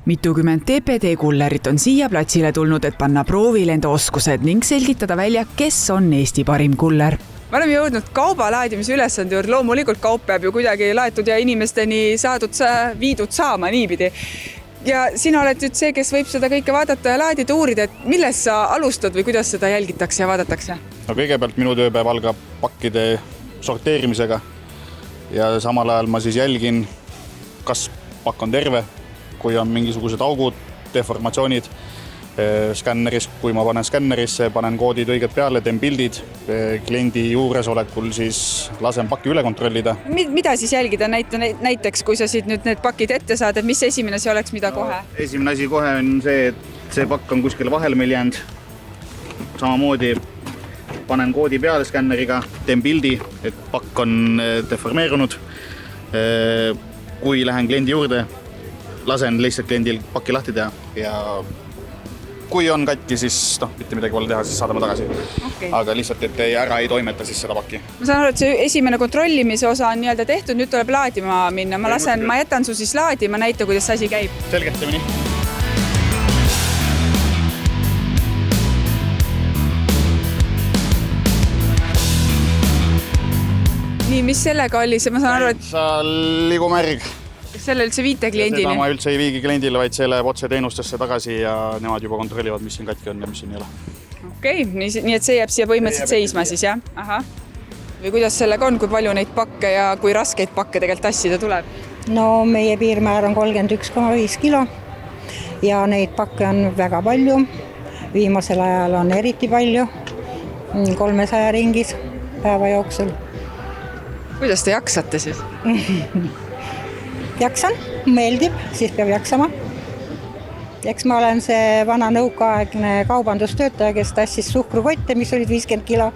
Mitukümmend TPD kullerit on siia platsile tulnud, et panna proovile enda oskused ning selgitada välja, kes on Eesti parim kuller. Me oleme jõudnud kauba laadimise ülesande juurde, loomulikult kaup peab ju kuidagi laetud ja inimesteni viidud saama niipidi. Ja sina oled nüüd see, kes võib seda kõike vaadata ja laadida, uurida, et milles sa alustad või kuidas seda jälgitakse ja vaadatakse? No kõigepealt minu tööpäev algab pakkide sorteerimisega ja samal ajal ma siis jälgin, kas pakk on terve, kui on mingisugused augud, deformatsioonid skänneris, kui ma panen skännerisse, panen koodid õiged peale, teen pildid, kliendi juuresolekul siis lasen pakki üle kontrollida. Mida siis jälgida näiteks, kui sa siit nüüd need pakid ette saad, et mis esimene see oleks, mida kohe? Esimene asi kohe on see, et see pakk on kuskil vahel meil jäänud. Samamoodi panen koodi peale skänneriga, teen pildi, et pakk on deformeerunud. Kui lähen kliendi juurde, lasen lihtsalt kliendil pakki lahti teha ja kui on katki, siis mitte midagi pole teha, siis saadame tagasi. Okay. Aga lihtsalt, et ära ei toimeta siis seda pakki. Ma saan aru, et see esimene kontrollimise osa on nii-öelda tehtud, nüüd tuleb laadima minna. Ma jätan su siis laadima, näita, kuidas see asi käib. Selgelt, teeme nii. Nii, mis sellega oli? Ma saan aru, et liigumärg. Selle üldse viite kliendini? Seda ma üldse ei viigi kliendile, vaid see läheb otse teenustesse tagasi ja nemad juba kontrollivad, mis siin katki on ja mis siin ei ole. Okei, nii et see jääb siia põhimõtteliselt seisma siis, jah? Aha. Või kuidas sellega on, kui palju neid pakke ja kui raskeid pakke tegelikult tassida tuleb? No meie piirmäär on 31,5 kilo ja neid pakke on väga palju. Viimasel ajal on eriti palju, 300 ringis päeva jooksul. Kuidas te jaksate siis? Jaksan, meeldib, siis peab jaksama. Eks ma olen see vana nõukaaegne kaubandustöötaja, kes tassis suhkrukotte, mis olid 50 kilo,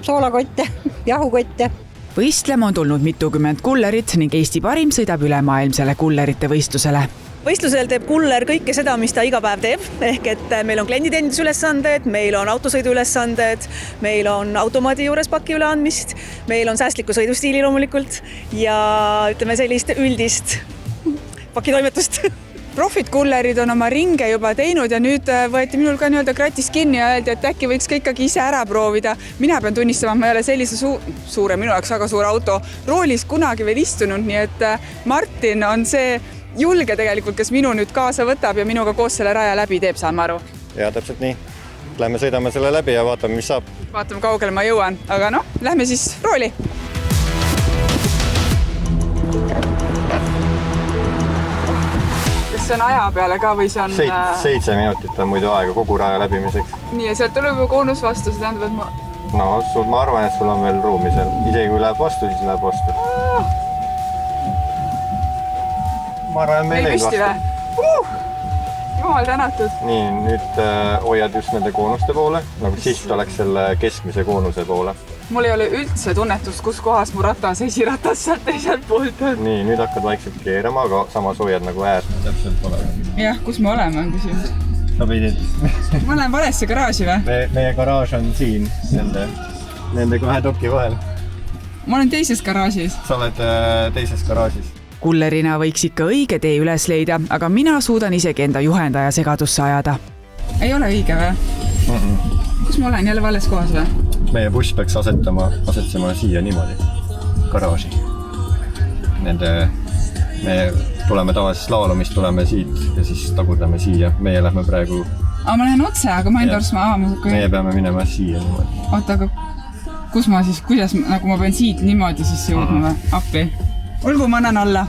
soolakotte, jahukotte. Võistlema on tulnud mitukümmend kullerit ning Eesti parim sõidab ülemaailmsele kullerite võistlusele. Võistlusel teeb kuller kõike seda, mis ta iga päev teeb, ehk et meil on klienditeenindusülesanded, meil on autosõiduülesanded, meil on automaadi juures paki üleandmist, meil on säästliku sõidustiili loomulikult ja ütleme sellist üldist pakitoimetust. Profid kullerid on oma ringe juba teinud ja nüüd võeti minul ka nii-öelda kratis kinni ja öeldi, et äkki võiks ikkagi ise ära proovida. Mina pean tunnistama, et ma ei ole sellise suure, minu jaoks väga suure auto roolis kunagi veel istunud, nii et Martin on see julge tegelikult, kes minu nüüd kaasa võtab ja minuga koos selle raja läbi teeb, saan ma aru. Ja, täpselt nii. Lähme sõidame selle läbi ja vaatame, mis saab. Vaatame, kaugele ma jõuan, aga lähme siis rooli. Kas see on aja peale ka või see on... 7 minutit on muidu aega kogu raja läbimiseks. Nii, ja sealt tuleb ju koonus vastu, see tähendab, et ma... No, ma arvan, et sul on veel ruumi seal. Isegi kui läheb vastu, siis läheb vastu. Ma arvan, meil ei vastu. Jumal tänatud. Nii, nüüd hoiad just nende koonuste poole, nagu siht oleks selle keskmise koonuse poole. Mul ei ole üldse tunnetust, kus kohas mu ratas, esiratas sealt teiselt poolt on. Nii, nüüd hakkad vaikselt keerama, aga samas hoiad nagu äärt. Täpselt oleme. Jah, kus me oleme on küsimus? No pidid. Ma lähen valesse garaaži või? Meie garaaž on siin, nende kahe dokki vahel. Ma olen teises garaažis. Sa oled teises garaažis. Kullerina võiks ikka õige tee üles leida, aga mina suudan isegi enda juhendaja segadusse ajada. Ei ole õige või? Kus ma olen jälle vales kohas või? Meie buss peaks asetsema siia niimoodi, garaaži. Me tuleme tavalisest laalumist, tuleme siit ja siis tagurdame siia. Meie lähme praegu... Ma lähen otse, aga ma enda arust Meie peame minema siia niimoodi. Oota, aga kus ma siis, kuidas, nagu ma pean siit niimoodi siis jõudma või? Appi. Olgu, ma annan alla.